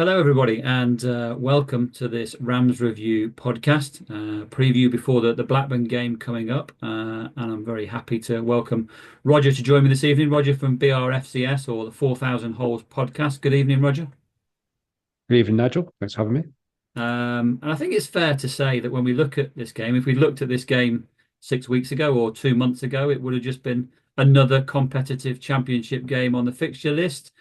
Hello, everybody, and welcome to this Rams Review podcast preview before the Blackburn game coming up. And I'm very happy to welcome Roger to join me this evening. Roger from BRFCS or the 4,000 Holes podcast. Good evening, Roger. Good evening, Nigel. Thanks for having me. And I think it's fair to say that when we look at this game, if we looked at this game 6 weeks ago or 2 months ago, it would have just been another competitive championship game on the fixture list.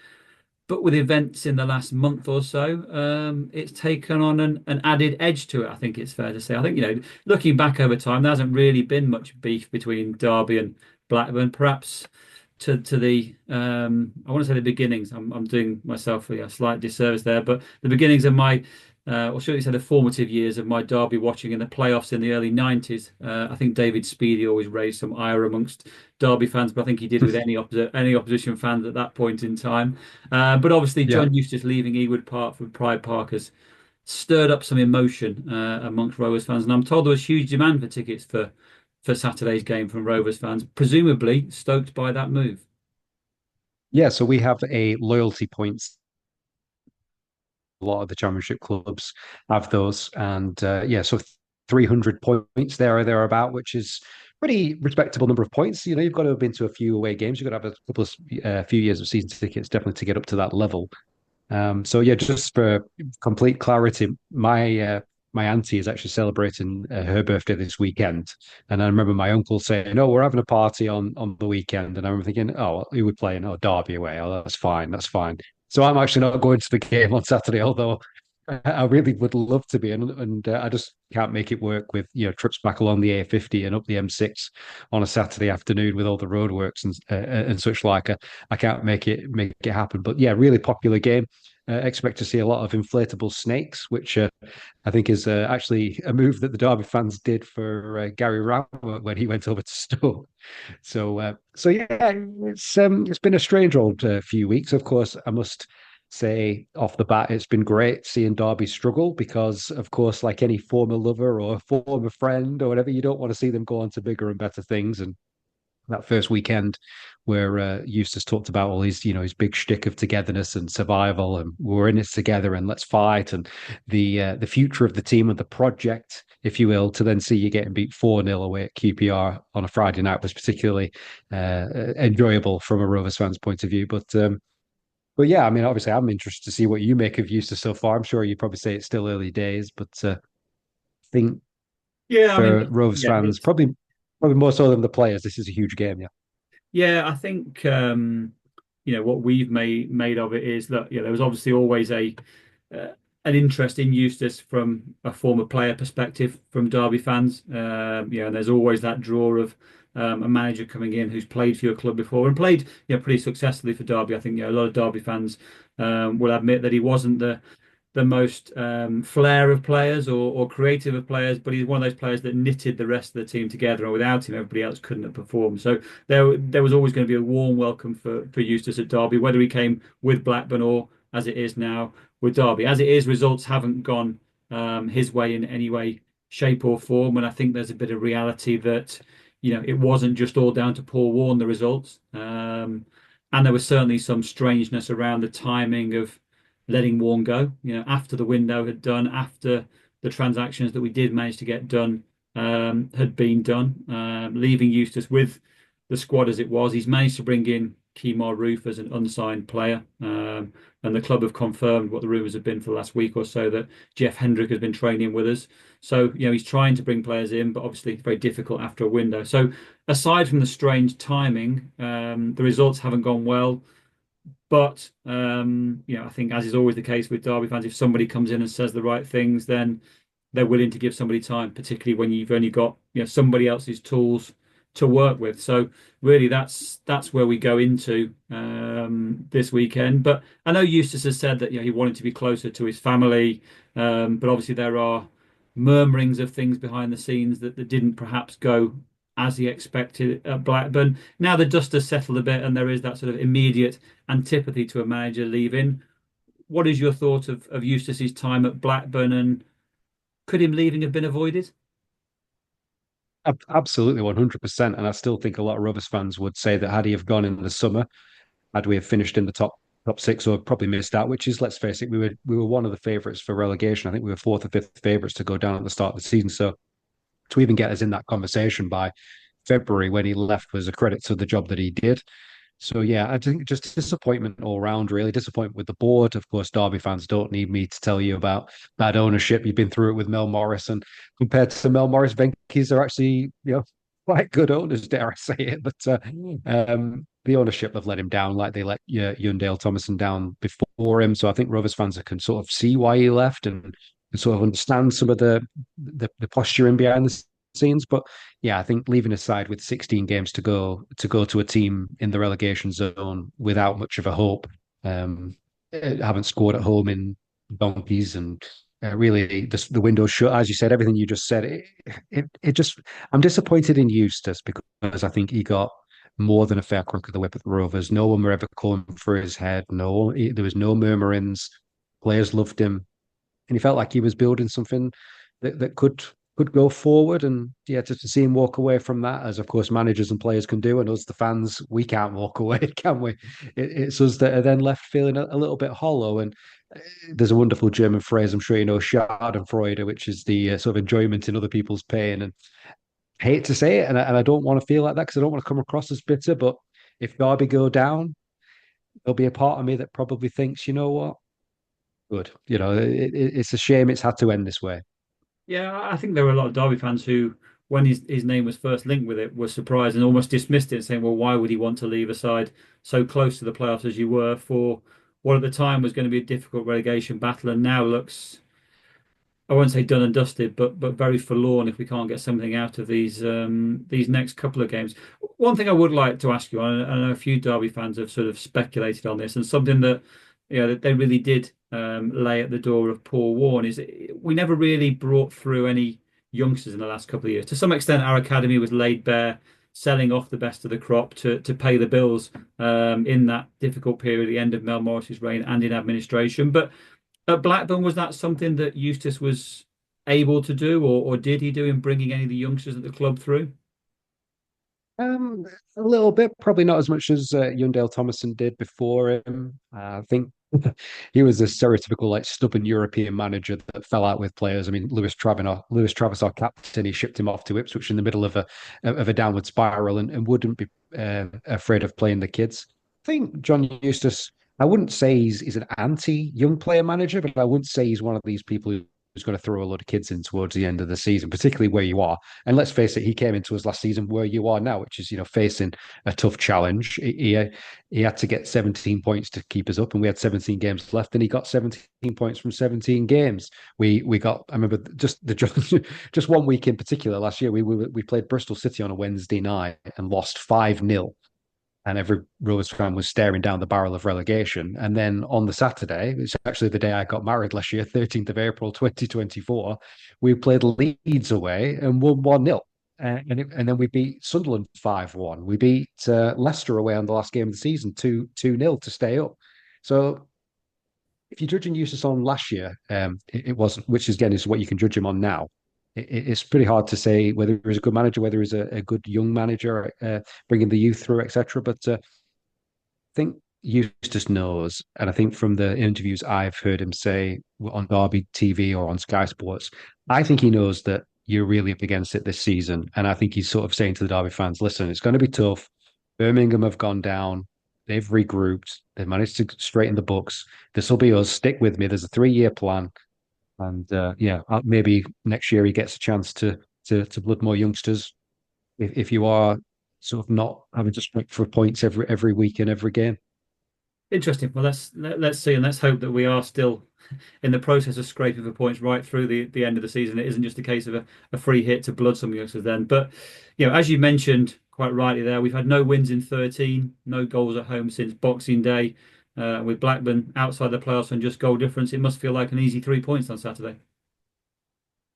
But with events in the last month or so, it's taken on an added edge to it. I think it's fair to say. I think, looking back over time, there hasn't really been much beef between Derby and Blackburn. Perhaps to the I want to say the beginnings. I'm doing myself a slight disservice there, but the beginnings of my or should we say the formative years of my Derby watching in the playoffs in the early 90s. I think David Speedy always raised some ire amongst Derby fans, but I think he did with any opposition fans at that point in time. But obviously, Yeah. John Eustace leaving Ewood Park for Pride Park has stirred up some emotion amongst Rovers fans, and I'm told there was huge demand for tickets for Saturday's game from Rovers fans, presumably stoked by that move. Yeah, so we have a loyalty points. A lot of the championship clubs have those. And yeah, so 300 points there or thereabout, which is pretty respectable number of points. You know, you've got to have been to a few away games. You've got to have a couple of few years of season tickets definitely to get up to that level. So yeah, just for complete clarity, my auntie is actually celebrating her birthday this weekend, and I remember my uncle saying, "Oh, we're having a party on the weekend," and I remember thinking, "Oh, who we playing? Oh, Derby away. Oh, that's fine, that's fine." So I'm actually not going to the game on Saturday, although I really would love to be, and I just can't make it work with trips back along the A50 and up the M6 on a Saturday afternoon with all the roadworks and such like. I can't make it happen. But yeah, really popular game. Expect to see a lot of inflatable snakes, which I think is actually a move that the Derby fans did for Gary Rowett when he went over to Stoke. So yeah, it's been a strange old few weeks. Of course, I must say off the bat, it's been great seeing Derby struggle because, of course, like any former lover or former friend or whatever, you don't want to see them go on to bigger and better things. And that first weekend where Eustace talked about all his big shtick of togetherness and survival, and we're in it together and let's fight, and the future of the team and the project, if you will, to then see you getting beat 4-0 away at QPR on a Friday night was particularly enjoyable from a Rovers fan's point of view. But yeah, I mean, obviously, I'm interested to see what you make of Eustace so far. I'm sure you probably say it's still early days, but I think Yeah, I mean, for Rovers yeah, fans, probably more so than the players, this is a huge game. Yeah. yeah, I think what we've made of it is that there was obviously always a an interest in Eustace from a former player perspective from Derby fans. And there's always that draw of a manager coming in who's played for your club before and played pretty successfully for Derby. I think a lot of Derby fans will admit that he wasn't the most flair of players or creative of players, but he's one of those players that knitted the rest of the team together, and without him, everybody else couldn't have performed. So there was always going to be a warm welcome for Eustace at Derby, whether he came with Blackburn or as it is now with Derby. As it is, results haven't gone his way in any way, shape, or form, and I think there's a bit of reality that it wasn't just all down to Paul Warne, the results. And there was certainly some strangeness around the timing of letting Warren go, after the window had done, after the transactions that we did manage to get done had been done, leaving Eustace with the squad as it was. He's managed to bring in Kemar Roof as an unsigned player, and the club have confirmed what the rumours have been for the last week or so that Jeff Hendrick has been training with us. So, he's trying to bring players in, but obviously very difficult after a window. So, aside from the strange timing, the results haven't gone well. But I think as is always the case with Derby fans, if somebody comes in and says the right things, then they're willing to give somebody time, particularly when you've only got somebody else's tools to work with. So really, that's where we go into this weekend. But I know Eustace has said that he wanted to be closer to his family, but obviously there are murmurings of things behind the scenes that didn't perhaps go as he expected at Blackburn. Now the dust has settled a bit, and there is that sort of immediate antipathy to a manager leaving. What is your thought of Eustace's time at Blackburn, and could him leaving have been avoided? Absolutely, 100%. And I still think a lot of Rovers fans would say that had he have gone in the summer, had we have finished in the top top six or probably missed out, which is, let's face it, we were one of the favourites for relegation. I think we were fourth or fifth favourites to go down at the start of the season. So to even get us in that conversation by February when he left was a credit to the job that he did. So yeah, I think just disappointment all round, really. Disappointment with the board. Of course, Derby fans don't need me to tell you about bad ownership. You've been through it with Mel Morris, and compared to Mel Morris, Venky's are actually, quite good owners, dare I say it. But the ownership have let him down, like they let Yundale Thomason down before him. So I think Rovers fans can sort of see why he left and sort of understand some of the posturing behind the scenes. But yeah, I think leaving aside with 16 games to go to a team in the relegation zone without much of a hope, haven't scored at home in donkeys, and really the window's shut. As you said, everything you just said, it just I'm disappointed in Eustace because I think he got more than a fair crack of the whip at the Rovers. No one were ever calling for his head. No, there was no murmurings. Players loved him, and he felt like he was building something that could go forward. And yeah, just to see him walk away from that, as of course managers and players can do, and us the fans, we can't walk away, can we? It's us that are then left feeling a little bit hollow. And there's a wonderful German phrase, I'm sure you know, Schadenfreude, which is the sort of enjoyment in other people's pain. And I hate to say it, and I don't want to feel like that because I don't want to come across as bitter. But if Derby go down, there'll be a part of me that probably thinks, you know what, good. It's a shame it's had to end this way. Yeah, I think there were a lot of Derby fans who, when his name was first linked with it, were surprised and almost dismissed it, saying, "Well, why would he want to leave a side so close to the playoffs as you were for what at the time was going to be a difficult relegation battle, and now looks, I won't say done and dusted, but very forlorn if we can't get something out of these next couple of games." One thing I would like to ask you, and I know a few Derby fans have sort of speculated on this, and something that that they really did lay at the door of Paul Warne is we never really brought through any youngsters in the last couple of years. To some extent, our academy was laid bare, selling off the best of the crop to pay the bills in that difficult period, at the end of Mel Morris's reign and in administration, but. At Blackburn, was that something that Eustace was able to do, or did he do in bringing any of the youngsters at the club through? A little bit, probably not as much as Yundale Thomason did before him. I think he was a stereotypical, like, stubborn European manager that fell out with players. I mean, Lewis Travis, our captain, he shipped him off to Ipswich in the middle of a downward spiral, and wouldn't be afraid of playing the kids. I think John Eustace, I wouldn't say he's an anti-young player manager, but I wouldn't say he's one of these people who's going to throw a lot of kids in towards the end of the season, particularly where you are. And let's face it, he came into us last season where you are now, which is, facing a tough challenge. He had to get 17 points to keep us up, and we had 17 games left, and he got 17 points from 17 games. We got, I remember just one week in particular last year, we played Bristol City on a Wednesday night and lost 5-0, and every Rovers fan was staring down the barrel of relegation. And then on the Saturday, it's actually the day I got married last year, 13th of April, 2024, we played Leeds away and won 1-0. And then we beat Sunderland 5-1. We beat Leicester away on the last game of the season 2-0 to stay up. So if you're judging Eustace on last year, it wasn't, which again is what you can judge him on now. It's pretty hard to say whether he's a good manager, whether he's a good young manager, bringing the youth through, etc. But I think Eustace knows, and I think from the interviews I've heard him say on Derby TV or on Sky Sports, I think he knows that you're really up against it this season. And I think he's sort of saying to the Derby fans, listen, it's going to be tough. Birmingham have gone down. They've regrouped. They've managed to straighten the books. This will be us. Stick with me. There's a 3-year plan. And yeah, maybe next year he gets a chance to blood more youngsters if you are sort of not having to strike for points every week and every game. Interesting. Well, let's see, and let's hope that we are still in the process of scraping for points right through the end of the season. It isn't just a case of a free hit to blood some youngsters then. But as you mentioned quite rightly there, we've had no wins in 13, no goals at home since Boxing Day. With Blackburn outside the playoffs and just goal difference, it must feel like an easy 3 points on Saturday.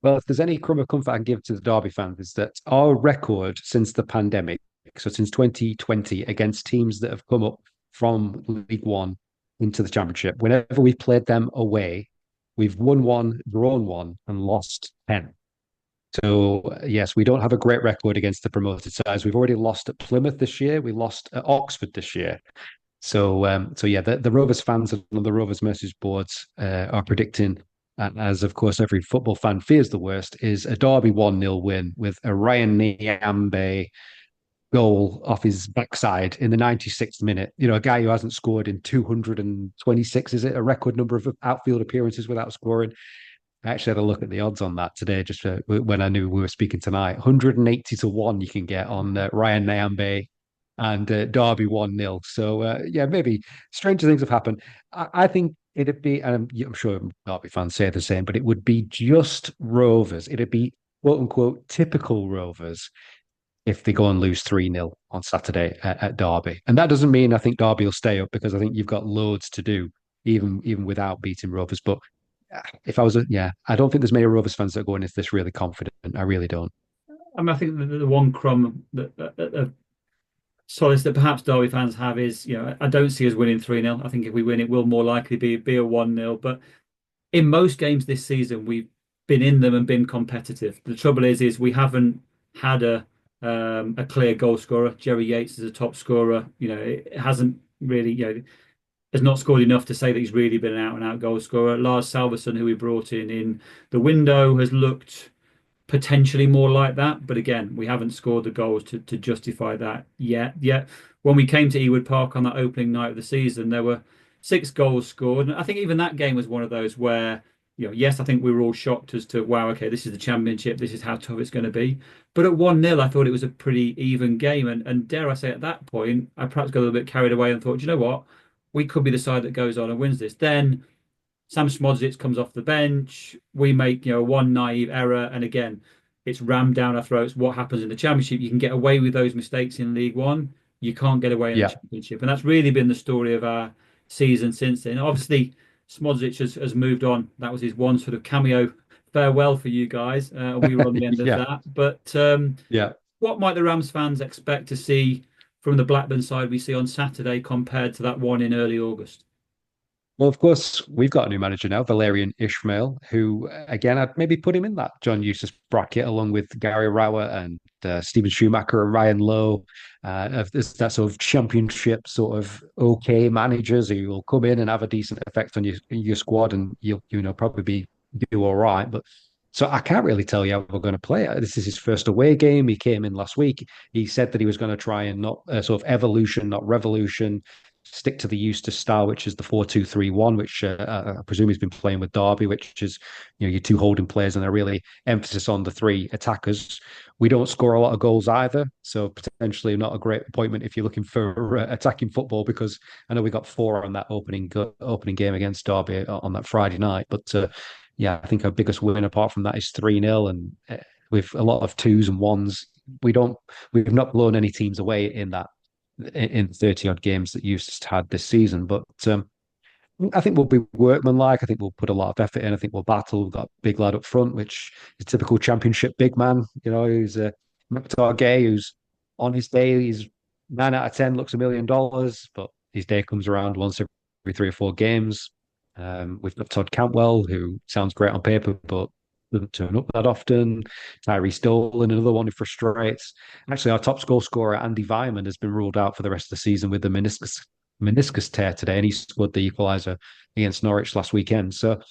Well, if there's any crumb of comfort I can give to the Derby fans, is that our record since the pandemic, so since 2020, against teams that have come up from League One into the Championship, whenever we've played them away, we've won one, drawn one, and lost 10. So, yes, we don't have a great record against the promoted sides. We've already lost at Plymouth this year. We lost at Oxford this year. So yeah, the Rovers fans on the Rovers message boards are predicting, and as of course every football fan fears the worst, is a Derby 1-0 win with a Ryan Nyambe goal off his backside in the 96th minute. You know, a guy who hasn't scored in 226, is it a record number of outfield appearances without scoring? I actually had a look at the odds on that today, just when I knew we were speaking tonight. 180 to 1 you can get on Ryan Nyambe and Derby 1-0. So, yeah, maybe stranger things have happened. I think it'd be, and I'm sure Derby fans say the same, but it would be just Rovers. It'd be quote unquote typical Rovers if they go and lose 3-0 on Saturday at Derby. And that doesn't mean I think Derby will stay up, because I think you've got loads to do, even without beating Rovers. But if I was yeah, I don't think there's many Rovers fans that are going into this really confident. I really don't. I mean, I think the one crumb of solace that perhaps Derby fans have is, I don't see us winning 3-0. I think if we win, it will more likely be a 1-0. But in most games this season, we've been in them and been competitive. The trouble is we haven't had a clear goal scorer. Jerry Yates is a top scorer. It hasn't really, has not scored enough to say that he's really been an out and out goal scorer. Lars Salvason, who we brought in the window, has looked potentially more like that. But again, we haven't scored the goals to justify that yet. Yet when we came to Ewood Park on that opening night of the season, there were 6 goals scored. And I think even that game was one of those where, yes, I think we were all shocked as to, wow, okay, this is the championship. This is how tough it's going to be. But at 1-0, I thought it was a pretty even game. And dare I say, at that point, I perhaps got a little bit carried away and thought, you know what? We could be the side that goes on and wins this. Then Sam Smodzik comes off the bench. We make, one naive error, and again, it's rammed down our throats. What happens in the Championship? You can get away with those mistakes in League One. You can't get away in the Yeah, Championship, and that's really been the story of our season since then. Obviously, Smodzik has moved on. That was his one sort of cameo farewell for you guys, and we were on the end of yeah, that. But yeah. what might the Rams fans expect to see from the Blackburn side we see on Saturday compared to that one in early August? Well, of course, we've got a new manager now, Valérien Ismaël, who, again, I'd maybe put him in that John Eustace bracket along with Gary Rowett and Stephen Schumacher and Ryan Lowe. Of this, that sort of championship, sort of okay managers who will come in and have a decent effect on your squad, and you'll probably do all right. But so I can't really tell you how we're going to play it. This is his first away game. He came in last week. He said that he was going to try and not sort of evolution, not revolution, stick to the Eustace style, which is the 4-2-3-1, which I presume he's been playing with Derby, which is, your 2 holding players and a really emphasis on the 3 attackers. We don't score a lot of goals either, so potentially not a great appointment if you're looking for attacking football, because I know we got 4 on that opening game against Derby on that Friday night. But yeah, I think our biggest win apart from that is 3-0, and with a lot of 2s and 1s, we've not blown any teams away in 30 odd games that you've just had this season. But I think we'll be workmanlike. I think we'll put a lot of effort in. I think we'll battle. We've got a big lad up front, which is a typical championship big man, who's a Mach Gay, who's on his day, he's 9 out of 10, looks $1 million, but his day comes around once every 3 or 4 games. We've got Todd Cantwell, who sounds great on paper, but doesn't turn up that often. Tyree Stolen, another one who frustrates. Actually, our top goal scorer, Andy Vyman, has been ruled out for the rest of the season with the meniscus tear today, and he scored the equaliser against Norwich last weekend. So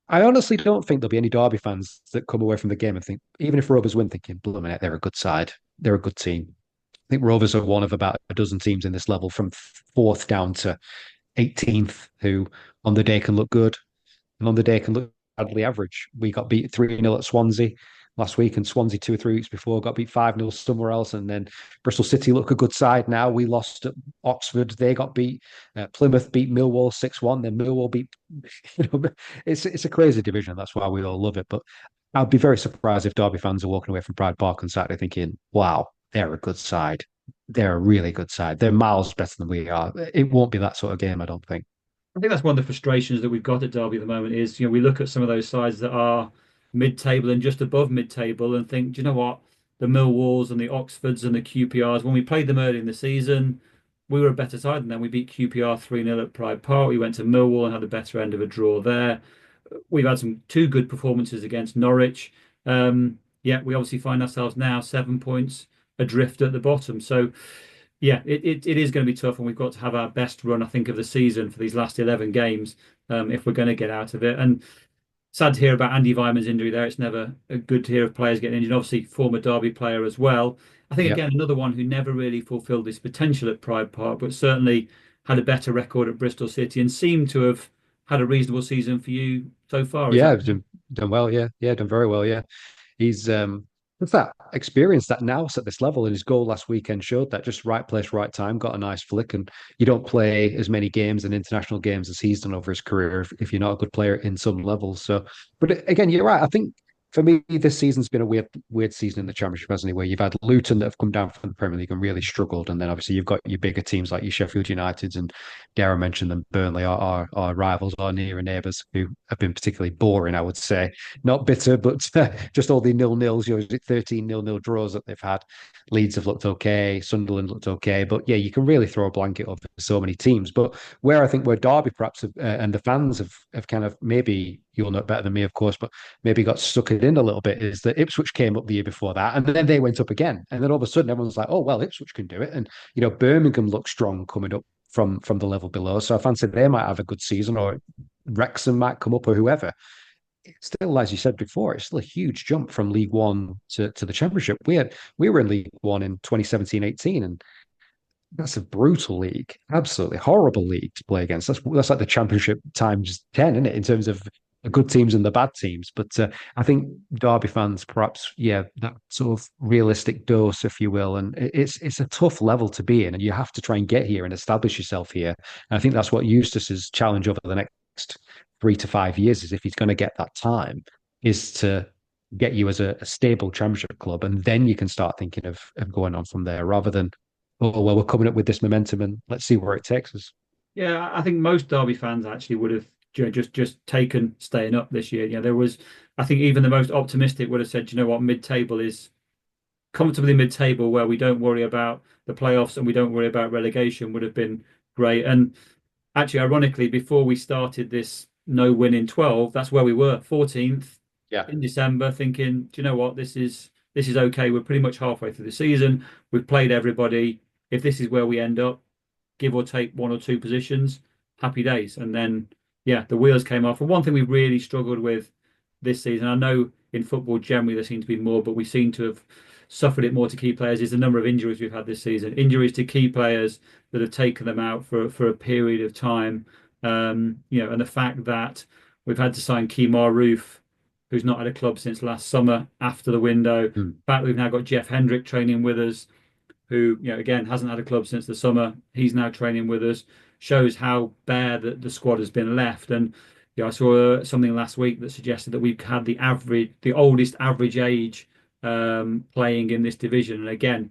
I honestly don't think there'll be any Derby fans that come away from the game and think, even if Rovers win, thinking, blooming it, they're a good side. They're a good team. I think Rovers are one of about a dozen teams in this level, from fourth down to 18th, who on the day can look good and on the day can look badly average. We got beat 3-0 at Swansea last week, and Swansea 2 or 3 weeks before got beat 5-0 somewhere else. And then Bristol City look a good side now. We lost at Oxford. They got beat. Plymouth beat Millwall 6-1. Then Millwall beat, it's a crazy division. That's why we all love it. But I'd be very surprised if Derby fans are walking away from Pride Park on Saturday thinking, wow, they're a good side. They're a really good side. They're miles better than we are. It won't be that sort of game, I don't think. I think that's one of the frustrations that we've got at Derby at the moment is, we look at some of those sides that are mid-table and just above mid-table and think, do you know what? The Millwalls and the Oxfords and the QPRs, when we played them early in the season, we were a better side than them. We beat QPR 3-0 at Pride Park. We went to Millwall and had a better end of a draw there. We've had 2 good performances against Norwich. Yeah, we obviously find ourselves now 7 points adrift at the bottom. So Yeah, it is going to be tough, and we've got to have our best run, I think, of the season for these last 11 games if we're going to get out of it. And sad to hear about Andy Weiman's injury there. It's never good to hear of players getting injured. Obviously, former Derby player as well. I think, Yeah. again, another one who never really fulfilled his potential at Pride Park, but certainly had a better record at Bristol City and seemed to have had a reasonable season for you so far. Is that? Yeah, done well. Yeah, yeah, done very well. Yeah, he's what's that experience that nous at this level, and his goal last weekend showed that just right place, right time, got a nice flick, and you don't play as many games and international games as he's done over his career if you're not a good player in some levels. So, but again, you're right. I think for me, this season's been a weird season in the Championship, hasn't it? Where you've had Luton that have come down from the Premier League and really struggled, and then obviously you've got your bigger teams like your Sheffield Uniteds and Dara mentioned them, Burnley, our rivals, our near neighbours who have been particularly boring, I would say. Not bitter, but just all the nil-nils, 13 nil-nil draws that they've had. Leeds have looked okay, Sunderland looked okay, but yeah, you can really throw a blanket over so many teams. But where I think where Derby perhaps and the fans have kind of maybe you'll know it better than me, of course, but maybe got stuck in a little bit is that Ipswich came up the year before that, and then they went up again, and then all of a sudden everyone's like, oh well, Ipswich can do it, and Birmingham looks strong coming up from the level below. So I fancy they might have a good season, or Wrexham might come up, or whoever. It's still, as you said before, it's still a huge jump from League One to the Championship. We were in League One in 2017-18, and that's a brutal league, absolutely horrible league to play against. That's like the Championship times 10, isn't it, in terms of the good teams and the bad teams. But I think Derby fans, perhaps, yeah, that sort of realistic dose, if you will, and it's a tough level to be in, and you have to try and get here and establish yourself here. And I think that's what Eustace's challenge over the next 3 to 5 years is, if he's going to get that time, is to get you as a stable Championship club, and then you can start thinking of going on from there, rather than oh well, we're coming up with this momentum and let's see where it takes us. Yeah, I think most Derby fans actually would have just taken staying up this year. There was, I think, even the most optimistic would have said, you know what, mid-table is comfortably mid-table where we don't worry about the playoffs and we don't worry about relegation would have been great. And actually, ironically, before we started this no win in 12, that's where we were, 14th Yeah. in December, thinking, do you know what, this is okay. We're pretty much halfway through the season. We've played everybody. If this is where we end up, give or take one or two positions, happy days. And then, yeah, the wheels came off. And one thing we've really struggled with this season, I know in football generally there seem to be more, but we seem to have suffered it more to key players, is the number of injuries we've had this season. Injuries to key players that have taken them out for a period of time. And the fact that we've had to sign Kemar Roof, who's not had a club since last summer after the window. The Mm. fact that we've now got Jeff Hendrick training with us, who, again, hasn't had a club since the summer. He's now training with us. Shows how bare the squad has been left. And I saw something last week that suggested that we've had the oldest average age playing in this division. And again,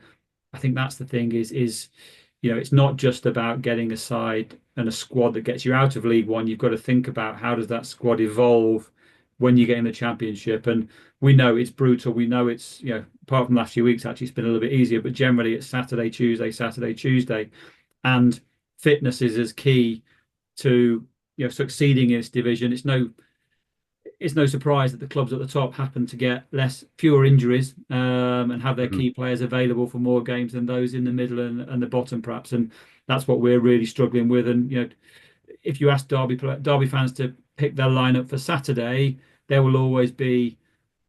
I think that's the thing is it's not just about getting a side and a squad that gets you out of League One. You've got to think about how does that squad evolve when you get in the Championship. And we know it's brutal. We know it's, apart from the last few weeks, actually, it's been a little bit easier, but generally it's Saturday, Tuesday, Saturday, Tuesday. And fitness is as key to, succeeding in this division. It's no surprise that the clubs at the top happen to get fewer injuries and have their Mhm. key players available for more games than those in the middle and the bottom, perhaps. And that's what we're really struggling with. And if you ask Derby fans to pick their lineup for Saturday, there will always be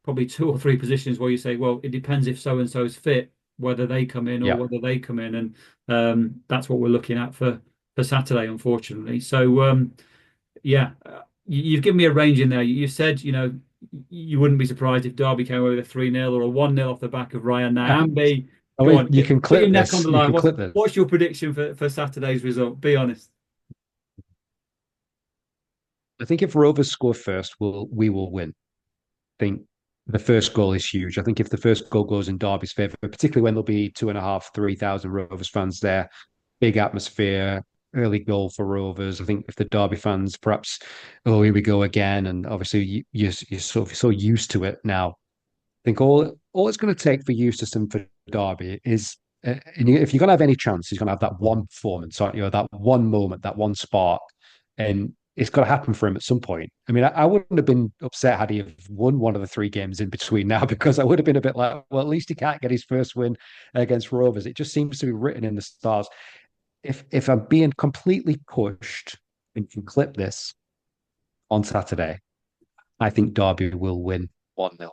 probably two or three positions where you say, well, it depends if so and so is fit, whether they come in or Yeah. whether they come in, and that's what we're looking at for Saturday, unfortunately. So yeah, you've given me a range in there. You said, you wouldn't be surprised if Derby came away with a 3-0 or a 1-0 off the back of Ryan Nyambe. I Go mean, on, you can put your clip neck on this. the You line. can What's clip this. what's your prediction for Saturday's result? Be honest. I think if Rovers score first, we will win. I think the first goal is huge. I think if the first goal goes in Derby's favour, particularly when there'll be 2,500, 3,000 Rovers fans there, big atmosphere, early goal for Rovers. I think if the Derby fans perhaps, oh, here we go again, and obviously you're sort of so used to it now. I think all it's going to take for Eustace and for Derby is, if you're going to have any chance, he's going to have that one performance, aren't you? That one moment, that one spark, and it's got to happen for him at some point. I mean, I wouldn't have been upset had he have won one of the three games in between now, because I would have been a bit like, well, at least he can't get his first win against Rovers. It just seems to be written in the stars. If I'm being completely pushed and can clip this on Saturday, I think Derby will win 1-0.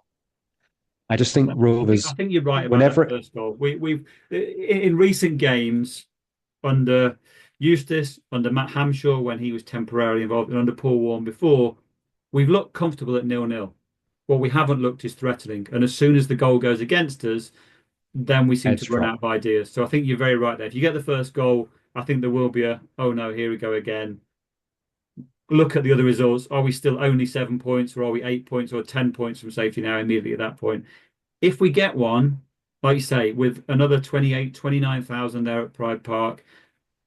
I just think I Rovers, think you're right about that whenever, first goal. We've in recent games under Eustace, under Matt Hamshaw when he was temporarily involved, and under Paul Warren before, we've looked comfortable at 0-0. What we haven't looked is threatening. And as soon as the goal goes against us, then we seem to heads run drop. out of ideas. So I think you're very right there. If you get the first goal, I think there will be a, oh no, here we go again. Look at the other results. Are we still only 7 points, or are we 8 points, or 10 points from safety now immediately at that point? If we get one, like you say, with another 28, 29,000 there at Pride Park,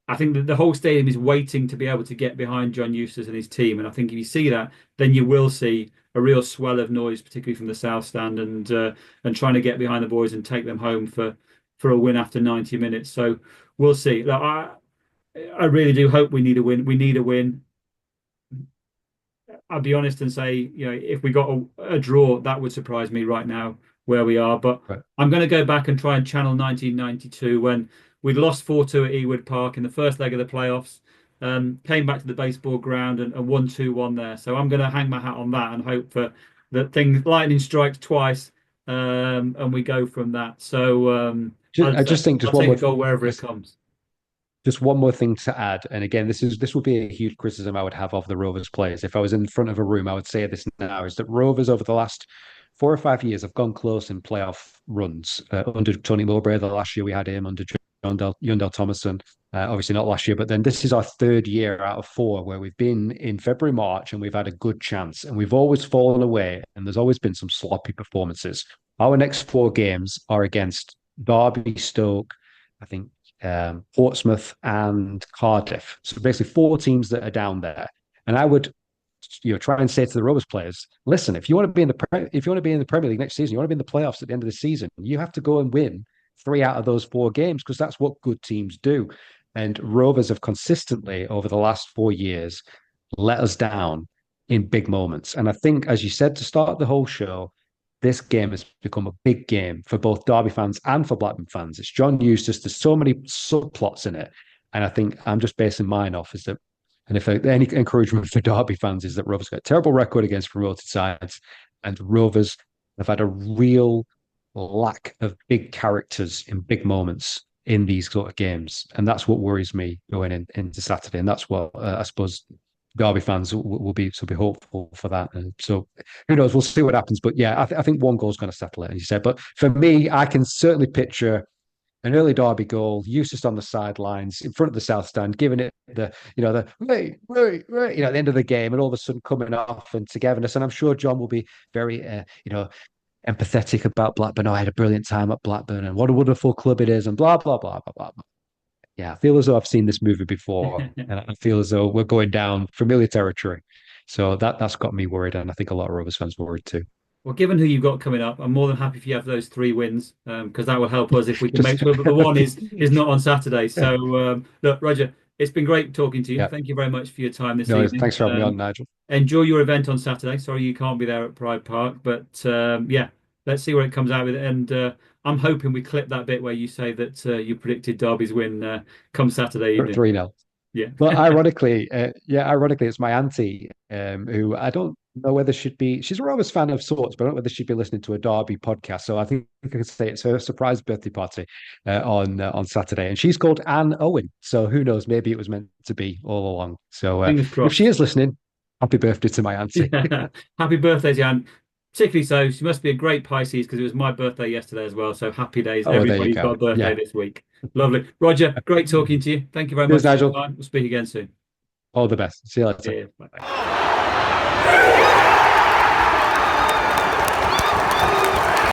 I think that the whole stadium is waiting to be able to get behind John Eustace and his team. And I think if you see that, then you will see a real swell of noise, particularly from the south stand, and trying to get behind the boys and take them home for a win after 90 minutes. So we'll see. Look, I really do hope we need a win. We need a win. I'll be honest and say, if we got a draw, that would surprise me right now where we are. But Right. I'm going to go back and try and channel 1992 when we'd lost 4-2 at Ewood Park in the first leg of the playoffs, came back to the baseball ground and won 2-1 there. So I'm going to hang my hat on that and hope for that lightning strikes twice, and we go from that. So I I'd say just think I'll just one take a more, goal wherever it comes. just one more thing to add. And again, this would be a huge criticism I would have of the Rovers players. If I was in front of a room, I would say this now: is that Rovers over the last 4 or 5 years have gone close in playoff runs. Under Tony Mowbray, the last year we had him, under Yundell Thomason. Obviously not last year, but then this is our third year out of four where we've been in February, March, and we've had a good chance. And we've always fallen away, and there's always been some sloppy performances. Our next four games are against Derby, Stoke, I think, Portsmouth, and Cardiff. So basically four teams that are down there. And I would, try and say to the Rovers players, listen, if you want to be in the Premier League next season, you want to be in the playoffs at the end of the season, you have to go and win three out of those four games, because that's what good teams do. And Rovers have consistently over the last 4 years let us down in big moments. And I think, as you said to start the whole show, this game has become a big game for both Derby fans and for Blackburn fans. It's John Eustace. There's so many subplots in it. And I think I'm just basing mine off is that, and if any encouragement for Derby fans is that Rovers got a terrible record against promoted sides, and Rovers have had a real lack of big characters in big moments in these sort of games. And that's what worries me going into Saturday. And that's what I suppose Derby fans will be hopeful for that. And so who knows? We'll see what happens. But yeah, I think one goal is going to settle it, as you said. But for me, I can certainly picture an early Derby goal, Eustace on the sidelines in front of the south stand, giving it the wait, at the end of the game, and all of a sudden coming off and togetherness. And I'm sure John will be very empathetic about Blackburn. Oh, I had a brilliant time at Blackburn, and what a wonderful club it is, and blah blah blah blah blah. Yeah, I feel as though I've seen this movie before, and I feel as though we're going down familiar territory. So that's got me worried, and I think a lot of Rovers fans were worried too. Well, given who you've got coming up, I'm more than happy if you have those three wins, because that will help us if we can Just make sure that the one is not on Saturday. So, look, Roger, it's been great talking to you. yeah, Thank you very much for your time this no, evening. thanks for having me on, Nigel. Enjoy your event on Saturday. Sorry you can't be there at Pride Park, but yeah, let's see where it comes out with it. And I'm hoping we clip that bit where you say that you predicted Derby's win come Saturday evening. 3-0. Yeah. Well, ironically, it's my auntie, who I don't know whether she's a Rovers fan of sorts, but I don't know whether she'd be listening to a Derby podcast. So I think I could say it's her surprise birthday party on Saturday, and she's called Anne Owen. So who knows? Maybe it was meant to be all along. So Fingers if she crossed. is listening, happy birthday to my auntie. Yeah. Happy birthday, Jan. Particularly so, she must be a great Pisces because it was my birthday yesterday as well. So happy days. Oh, there you Everybody's got a go. birthday Yeah. this week. Lovely. Roger, great talking to you. Thank you very much Cheers, for your Nigel. time. We'll speak again soon. All the best. See you later. Cheers. Bye.